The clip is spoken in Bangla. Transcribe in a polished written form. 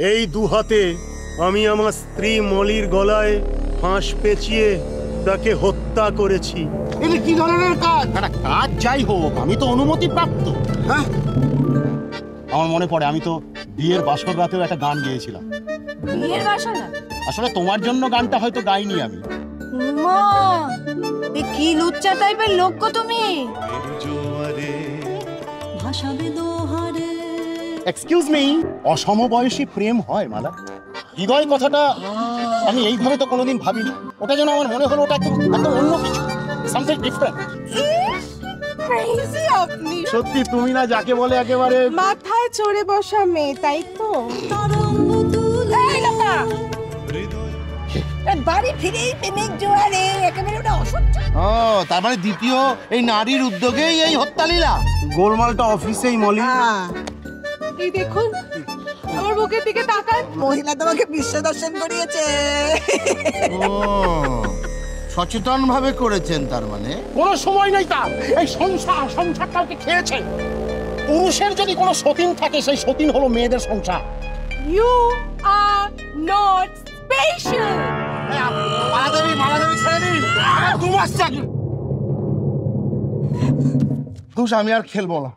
এই দু হাতে আমি আমার স্ত্রী মলির গলায় ফাঁস পেঁচিয়ে তাকে হত্যা করেছি। এটা কি ধরনের কাজ? না কাজ যাই হোক, আমি তো অনুমতি প্রাপ্ত। হ্যাঁ, আমার মনে পড়ে আমি তো বিয়ের বাসর রাতেও একটা গান গেয়েছিলাম। বিয়ের বাসর রাত? আসলে তোমার জন্য গানটা হয়তো গাইনি আমি। মা, এ কি লুচ্চা টাইপের লোক গো তুমি? ভাসাবে দোহারে। এক্সকিউজ মি, অসমবয়সী প্রেম হয় মালা? হৃদয় কথাটা আমি এইভাবে তো কোনোদিন ভাবিনি। ওটা যেন আমার মনে হলো ওটা একদম অন্য কিছু, সামথিং ডিফারেন্ট। ক্রেজি আপনি। সত্যি তুমি না যাকে বলে একেবারে মাথায় চড়ে বসা মেয়ে, তাই তো? এই লোকা, বাড়ি ফিরেই প্রেমিক জোয়ারে একেবারে ওটা অসহ্য। ও, তার মানে দ্বিতীয় এই নারীর উদ্যোগেই এই হত্যালীলা। গোলমালটা অফিসেই মলি। এই দেখুন, আমার বুকের দিকে তাকান। মহিলা তোমাকে বিশ্ব দর্শন করিয়েছে। ও, সচেতন ভাবে করেছেন তার মানে। কোনো সময় নেই তার। এই সংসার কাউকে খেয়েছে। পুরুষের যদি কোনো সতীন থাকে, সেই সতীন হলো মেয়েদের সংসার। You are not special. মালাদেবী ছেড়ে দিন। দু মাস চাকরি। দোষ আমি আর খেলবো না।